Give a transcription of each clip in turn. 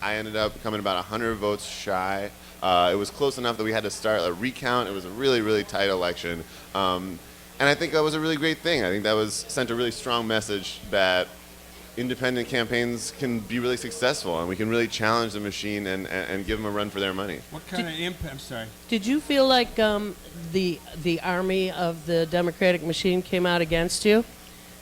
I ended up coming about 100 votes shy. It was close enough that we had to start a recount. It was a really, really tight election. And I think that was a really great thing. I think that sent a really strong message that independent campaigns can be really successful, and we can really challenge the machine and give them a run for their money. What kind of impact? I'm sorry. Did you feel like the army of the Democratic machine came out against you?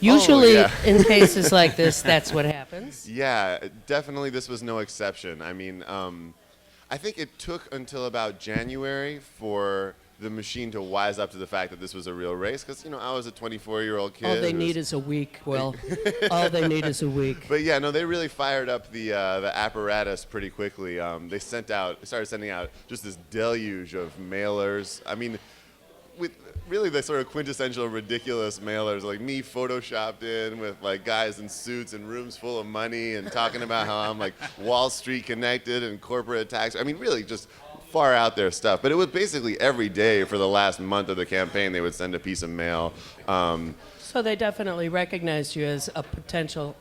Usually, in cases like this, that's what happens. Yeah, definitely this was no exception. I mean, I think it took until about January for the machine to wise up to the fact that this was a real race, because I was a 24-year-old kid. All they need is a week, Will. All they need is a week. But yeah, no, they really fired up the apparatus pretty quickly. They started sending out just this deluge of mailers. I mean, with really the sort of quintessential ridiculous mailers, like me photoshopped in with like guys in suits and rooms full of money and talking about how I'm like Wall Street connected and corporate tax. I mean, really just far out there stuff. But it was basically every day for the last month of the campaign they would send a piece of mail. So they definitely recognized you as a potential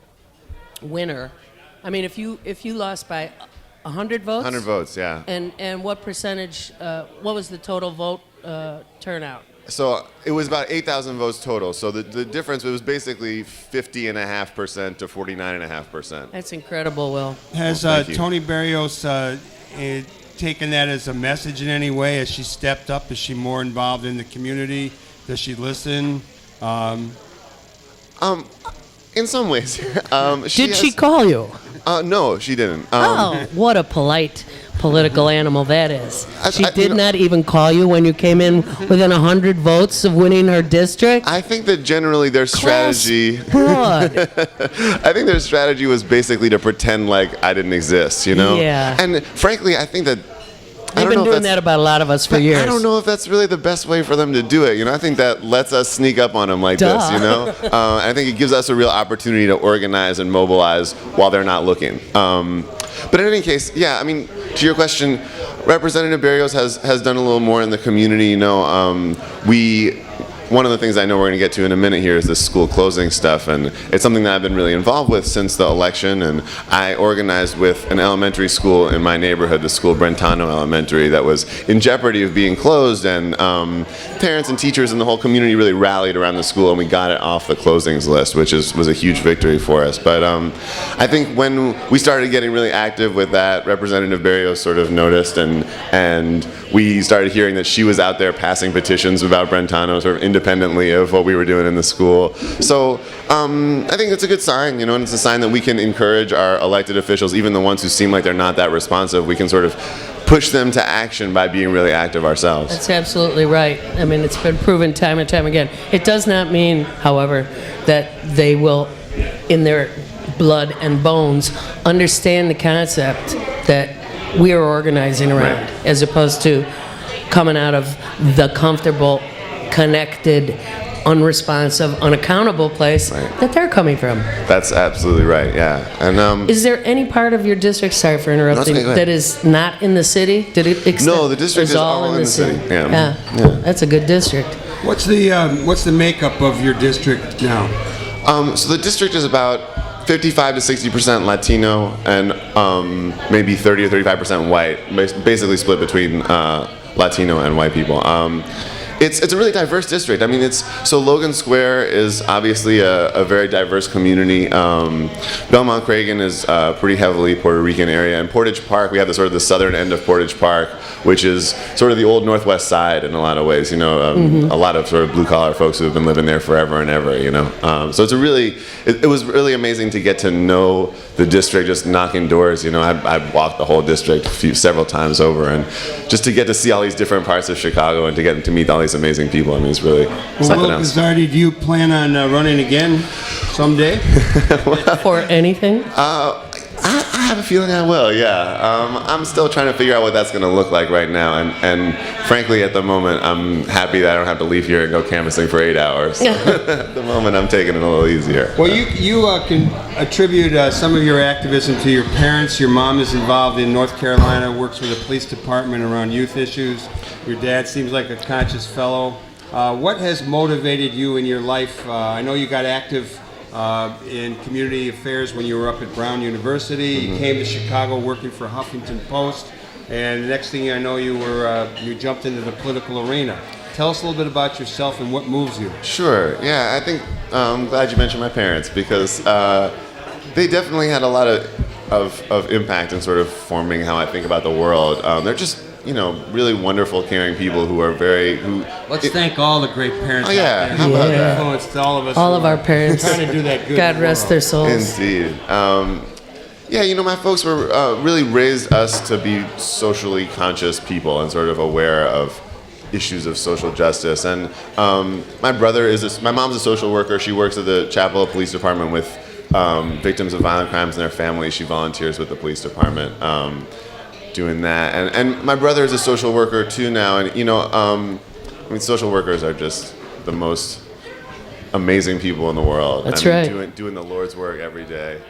winner. I mean, if you lost by 100 votes? 100 votes, yeah. And what percentage, what was the total vote turnout? So it was about 8,000 votes total. So the difference, it was basically 50.5% to 49.5%. That's incredible, Will. Has Tony Berrios taken that as a message in any way? Has she stepped up? Is she more involved in the community? Does she listen? In some ways. Did she call you? No, she didn't. What a polite political animal that is. She I did not even call you when you came in within 100 votes of winning her district? I think that generally their strategy... Broad. I think their strategy was basically to pretend like I didn't exist, Yeah. And frankly, I think that... They've been doing that about a lot of us for years. I don't know if that's really the best way for them to do it. I think that lets us sneak up on them like this, I think it gives us a real opportunity to organize and mobilize while they're not looking. But in any case, yeah, I mean, to your question, Representative Berrios has done a little more in the community. One of the things I know we're going to get to in a minute here is this school closing stuff, and it's something that I've been really involved with since the election, and I organized with an elementary school in my neighborhood, the school Brentano Elementary, that was in jeopardy of being closed, and parents and teachers and the whole community really rallied around the school, and we got it off the closings list, which was a huge victory for us. But I think when we started getting really active with that, Representative Berrios sort of noticed, and we started hearing that she was out there passing petitions about Brentano, sort of independently of what we were doing in the school. So I think it's a good sign, and it's a sign that we can encourage our elected officials, even the ones who seem like they're not that responsive. We can sort of push them to action by being really active ourselves. That's absolutely right. I mean, it's been proven time and time again. It does not mean, however, that they will, in their blood and bones, understand the concept that we are organizing around, as opposed to coming out of the comfortable, connected, unresponsive, unaccountable place that they're coming from. That's absolutely right, yeah. And is there any part of your district, sorry for interrupting, that is not in the city? Did it extend? No, the district is all in the city. Yeah, that's a good district. What's the makeup of your district now? So the district is about 55 to 60% Latino and maybe 30 or 35% white, basically split between Latino and white people. It's a really diverse district. I mean, so Logan Square is obviously a very diverse community. Belmont-Cragin is a pretty heavily Puerto Rican area. And Portage Park, we have the southern end of Portage Park, which is sort of the old Northwest Side in a lot of ways. A lot of sort of blue-collar folks who have been living there forever and ever. So it was really amazing to get to know the district, just knocking doors. I walked the whole district several times over, and just to get to see all these different parts of Chicago and to get to meet all these amazing people. I mean, it's really something else. Will Guzzardi, do you plan on running again someday? For anything? I have a feeling I will, yeah. I'm still trying to figure out what that's going to look like right now, and frankly, at the moment, I'm happy that I don't have to leave here and go canvassing for 8 hours. At the moment, I'm taking it a little easier. Well, you can attribute some of your activism to your parents. Your mom is involved in North Carolina, works with the police department around youth issues. Your dad seems like a conscious fellow. What has motivated you in your life? I know you got active in community affairs when you were up at Brown University. You came to Chicago working for Huffington Post, and the next thing I know, you jumped into the political arena. Tell us a little bit about yourself and what moves you. Sure. Yeah, I think I'm glad you mentioned my parents because they definitely had a lot of impact in sort of forming how I think about the world. They're just really wonderful, caring people who are Let's thank all the great parents. Oh, yeah. out there How who about have that? influenced all of us. All who of are our parents. trying to do that good. God in the rest world. their souls. Indeed. My folks were really raised us to be socially conscious people and sort of aware of issues of social justice. And my mom's a social worker. She works at the Chapel Police Department with victims of violent crimes and their families. She volunteers with the police department doing that. And my brother is a social worker too now. And social workers are just the most amazing people in the world. That's and right. Doing the Lord's work every day.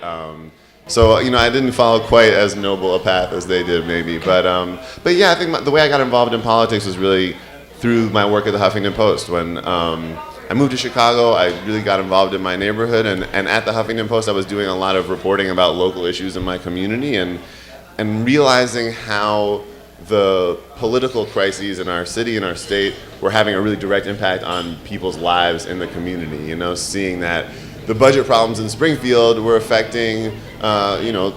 So I didn't follow quite as noble a path as they did, maybe. But yeah, I think the way I got involved in politics was really through my work at the Huffington Post. When I moved to Chicago, I really got involved in my neighborhood, and at the Huffington Post, I was doing a lot of reporting about local issues in my community, and realizing how the political crises in our city and our state were having a really direct impact on people's lives in the community. Seeing that the budget problems in Springfield were affecting,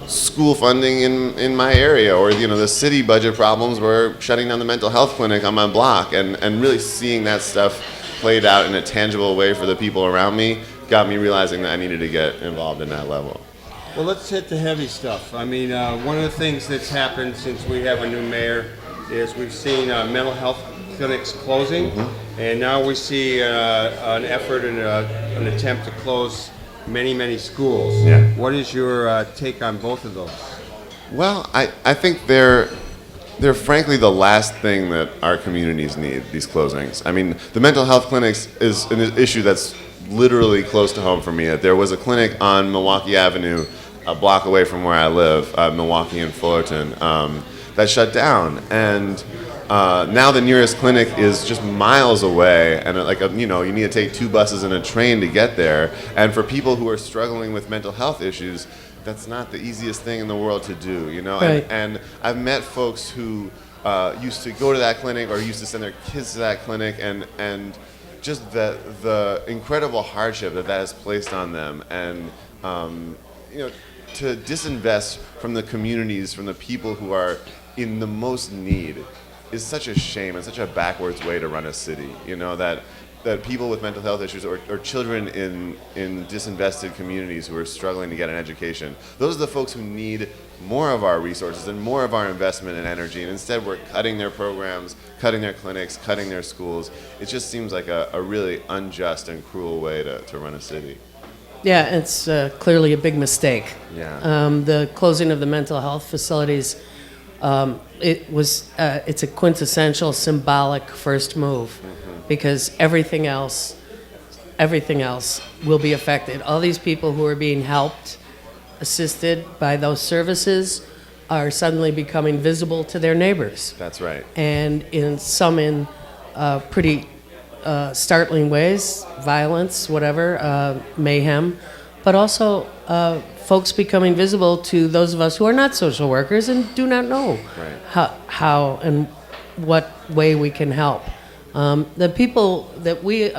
school funding in my area, or the city budget problems were shutting down the mental health clinic on my block, and really seeing that stuff played out in a tangible way for the people around me got me realizing that I needed to get involved in that level. Well, let's hit the heavy stuff. I mean, one of the things that's happened since we have a new mayor is we've seen mental health clinics closing, and now we see an effort and an attempt to close many schools. Yeah. What is your take on both of those? Well, I think they're frankly the last thing that our communities need, these closings. I mean, the mental health clinics is an issue that's literally close to home for me. There was a clinic on Milwaukee Avenue, a block away from where I live, Milwaukee and Fullerton, that shut down. And now the nearest clinic is just miles away, and you need to take 2 buses and a train to get there. And for people who are struggling with mental health issues, that's not the easiest thing in the world to do, Right. And I've met folks who used to go to that clinic or used to send their kids to that clinic, and just the incredible hardship that has placed on them, and to disinvest from the communities, from the people who are in the most need, is such a shame and such a backwards way to run a city. That people with mental health issues or children in disinvested communities who are struggling to get an education, those are the folks who need more of our resources and more of our investment and energy. And instead we're cutting their programs, cutting their clinics, cutting their schools. It just seems like a really unjust and cruel way to run a city. Yeah, it's clearly a big mistake. Yeah. The closing of the mental health facilities, it's a quintessential symbolic first move, because everything else will be affected. All these people who are being helped, assisted by those services, are suddenly becoming visible to their neighbors. That's right. And in pretty startling ways, violence, whatever, mayhem, but also folks becoming visible to those of us who are not social workers and do not know how and what way we can help. The people that we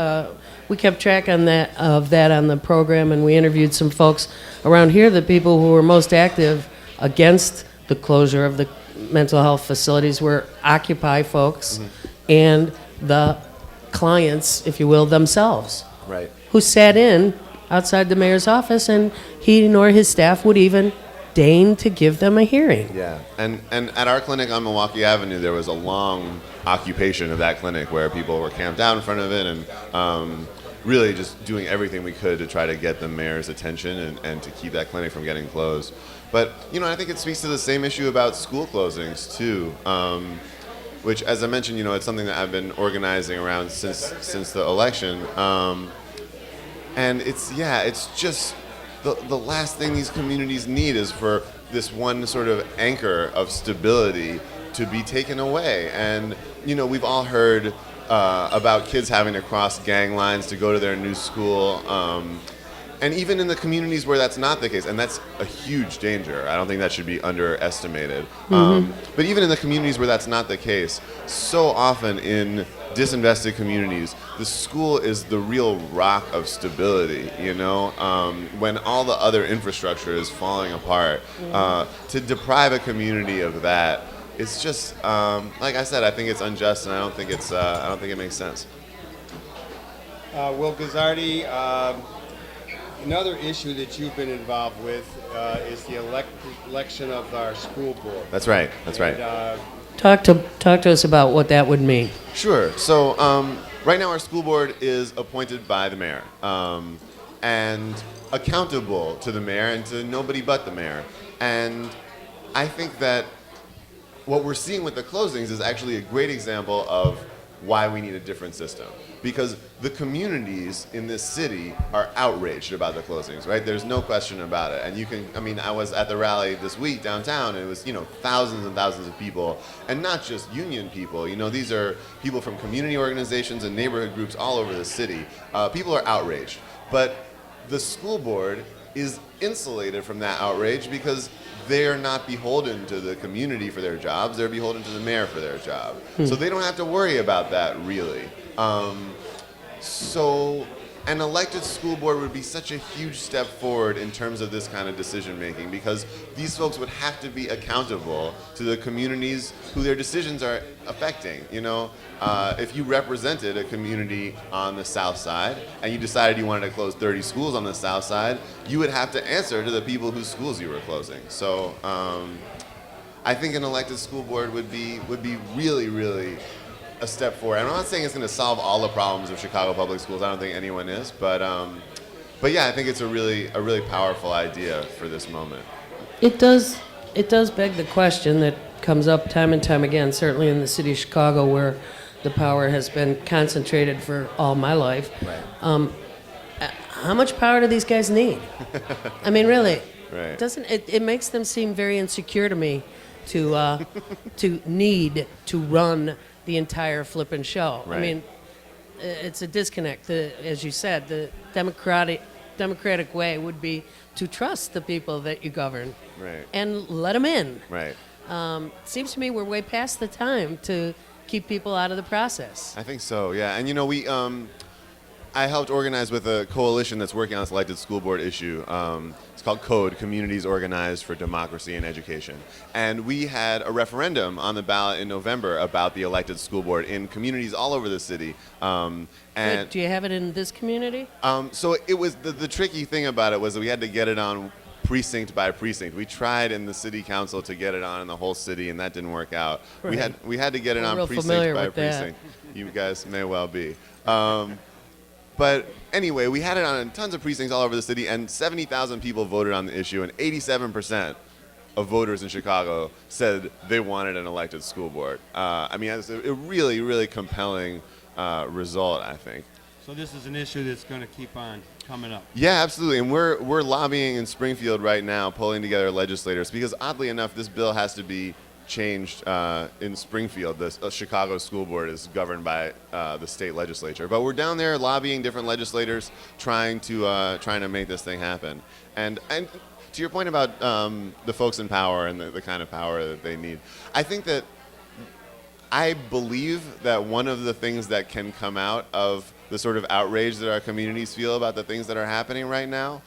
kept track of that on the program, and we interviewed some folks around here. The people who were most active against the closure of the mental health facilities were Occupy folks and the clients, if you will, themselves, Right. who sat in outside the mayor's office, and he nor his staff would even deign to give them a hearing. Yeah, and at our clinic on Milwaukee Avenue, there was a long occupation of that clinic where people were camped out in front of it, and really just doing everything we could to try to get the mayor's attention and to keep that clinic from getting closed. But I think it speaks to the same issue about school closings too, which, as I mentioned, it's something that I've been organizing around since the election, and it's just the last thing these communities need is for this one sort of anchor of stability to be taken away. And we've all heard about kids having to cross gang lines to go to their new school, and even in the communities where that's not the case, and that's a huge danger. I don't think that should be underestimated. But even in the communities where that's not the case, so often in disinvested communities, the school is the real rock of stability, you know? When all the other infrastructure is falling apart, to deprive a community of that, it's just, like I said, I think it's unjust, and I don't think it makes sense. Will Guzzardi, another issue that you've been involved with is the election of our school board. That's right. That's right. And, Talk to us about what that would mean. Sure. So right now our school board is appointed by the mayor and accountable to the mayor and to nobody but the mayor. And I think that what we're seeing with the closings is actually a great example of why we need a different system. Because the communities in this city are outraged about the closings, right? There's no question about it. And you can, I mean, I was at the rally this week downtown, and it was, you know, thousands and thousands of people, and not just union people. You know, these are people from community organizations and neighborhood groups all over the city. People are outraged. But the school board is insulated from that outrage because they're not beholden to the community for their jobs. They're beholden to the mayor for their job. So they don't have to worry about that, really. So an elected school board would be such a huge step forward in terms of this kind of decision making, because these folks would have to be accountable to the communities who their decisions are affecting. You know, if you represented a community on the south side and you decided you wanted to close 30 schools on the south side, you would have to answer to the people whose schools you were closing. So I think an elected school board would be really, really a step forward. I'm not saying it's going to solve all the problems of Chicago public schools. I don't think anyone is, but yeah, I think it's a really powerful idea for this moment. It does beg the question that comes up time and time again, certainly in the city of Chicago, where the power has been concentrated for all my life. Right. How much power do these guys need? I mean, really, Right. doesn't it makes them seem very insecure to me to need to run the entire flippin' show. Right. I mean, it's a disconnect. As you said, the democratic way would be to trust the people that you govern, Right. and let them in. Right. Seems to me we're way past the time to keep people out of the process. I think so, yeah. And you know, I helped organize with a coalition that's working on this elected school board issue. It's called CODE, Communities Organized for Democracy and Education. And we had a referendum on the ballot in November about the elected school board in communities all over the city. And Wait, do you have it in this community? so it was the tricky thing about it was that we had to get it on precinct by precinct. We tried in the city council to get it on in the whole city, and that didn't work out. Right. We had to get it We're on real precinct familiar by with that. precinct. You guys may well be. But anyway, we had it on tons of precincts all over the city, and 70,000 people voted on the issue, and 87% of voters in Chicago said they wanted an elected school board. I mean, it's a really, really compelling result, I think. so this is an issue that's going to keep on coming up. Yeah, absolutely. And we're lobbying in Springfield right now, pulling together legislators, because oddly enough, this bill has to be changed in Springfield. The Chicago school board is governed by the state legislature, but we're down there lobbying different legislators, trying to make this thing happen. And to your point about the folks in power and the kind of power that they need, I believe that one of the things that can come out of the sort of outrage that our communities feel about the things that are happening right now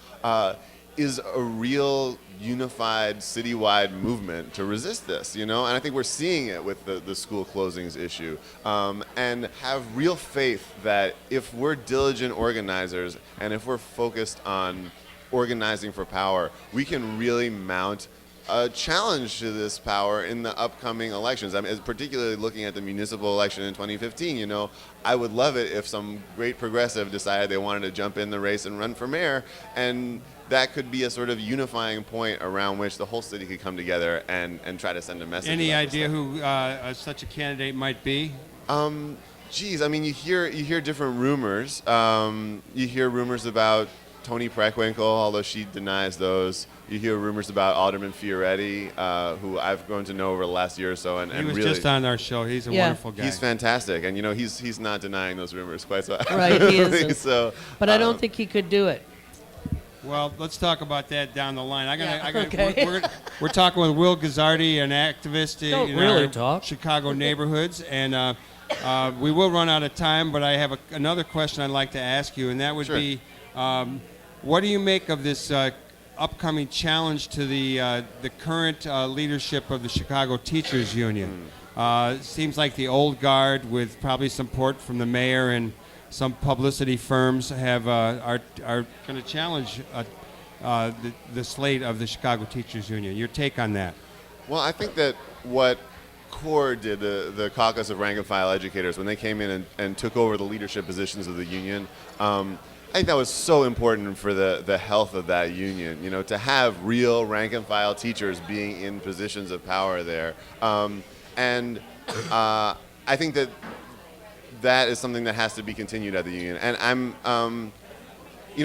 is a real unified citywide movement to resist this, you know? And I think we're seeing it with the school closings issue, and have real faith that if we're diligent organizers and if we're focused on organizing for power, we can really mount a challenge to this power in the upcoming elections. I mean, particularly looking at the municipal election in 2015, you know, I would love it if some great progressive decided they wanted to jump in the race and run for mayor, and that could be a sort of unifying point around which the whole city could come together and try to send a message. Any about this idea stuff. who such a candidate might be? Geez, I mean, you hear different rumors. You hear rumors about Toni Preckwinkle, although she denies those. You hear rumors about Alderman Fioretti, who I've grown to know over the last year or so, and He was really, just on our show. He's a Yeah. wonderful guy. he's fantastic, and you know he's not denying those rumors quite so. Right, he isn't. so, But I don't think he could do it. Well, let's talk about that down the line. Okay. We're talking with Will Guzzardi, an activist Don't in really our talk. Chicago neighborhoods, and we will run out of time. But I have another question I'd like to ask you, and that would Sure. be, what do you make of this upcoming challenge to the current leadership of the Chicago Teachers Union? Seems like the old guard, with probably support from the mayor and some publicity firms, are going to challenge the slate of the Chicago Teachers Union. Your take on that? Well, I think that what CORE did, the Caucus of Rank and File Educators, when they came in and took over the leadership positions of the union, I think that was so important for the health of that union. You know, to have real rank and file teachers being in positions of power there, and I think that is something that has to be continued at the union. And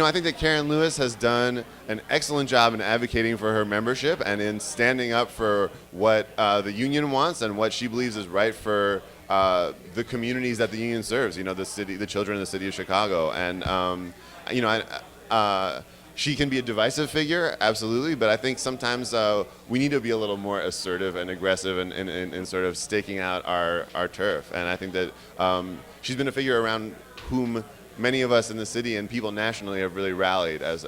I think that Karen Lewis has done an excellent job in advocating for her membership and in standing up for what the union wants and what she believes is right for the communities that the union serves. You know, the children in the city of Chicago. And she can be a divisive figure, absolutely, but I think sometimes we need to be a little more assertive and aggressive in sort of staking out our turf. And I think that she's been a figure around whom many of us in the city and people nationally have really rallied as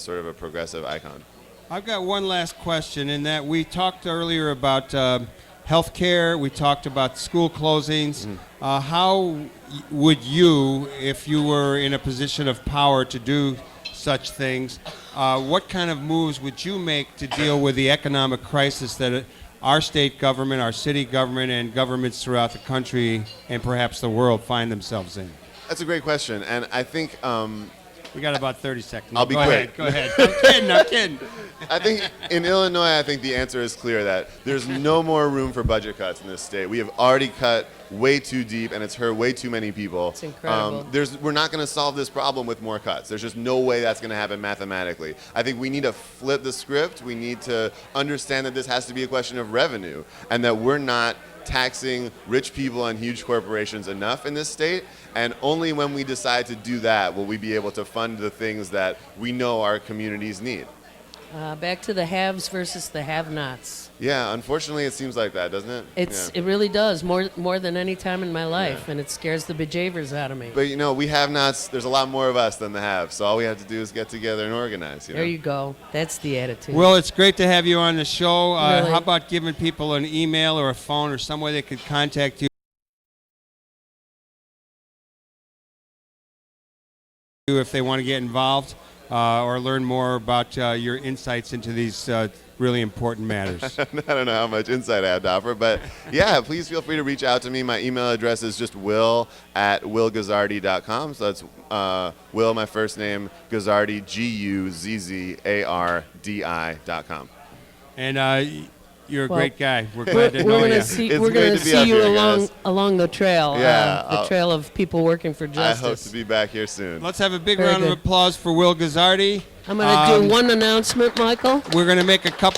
sort of a progressive icon. I've got one last question, in that we talked earlier about health care, we talked about school closings. How would you, if you were in a position of power to do such things, what kind of moves would you make to deal with the economic crisis that our state government, our city government, and governments throughout the country and perhaps the world find themselves in? That's a great question, and I think we got about 30 seconds. I'll be quick. Go ahead. I'm kidding. I think in Illinois, I think the answer is clear that there's no more room for budget cuts in this state. We have already cut way too deep, and it's hurt way too many people. It's incredible. We're not going to solve this problem with more cuts. There's just no way that's going to happen mathematically. I think we need to flip the script. We need to understand that this has to be a question of revenue, and that we're not taxing rich people and huge corporations enough in this state, and only when we decide to do that will we be able to fund the things that we know our communities need. Back to the haves versus the have-nots. Yeah, unfortunately it seems like that, doesn't it? It really does, more than any time in my life, and it scares the bejeevers out of me. But we have-nots, there's a lot more of us than the haves, so all we have to do is get together and organize. There you go. That's the attitude. Well, it's great to have you on the show. Really? How about giving people an email or a phone or some way they could contact you if they want to get involved or learn more about your insights into these really important matters? I don't know how much insight I have to offer, but yeah, please feel free to reach out to me. My email address is just will@willguzzardi.com. So that's Will, my first name, Guzzardi, Guzzardi.com. And you're a great guy. We're glad to know We're you. gonna see. It's We're great gonna to be see up you here, along the trail. Yeah, the trail of people working for I justice. hope to be back here soon. Let's have a big Very round of good. applause for Will Guzzardi. I'm gonna do one announcement, Michael. We're going to make a couple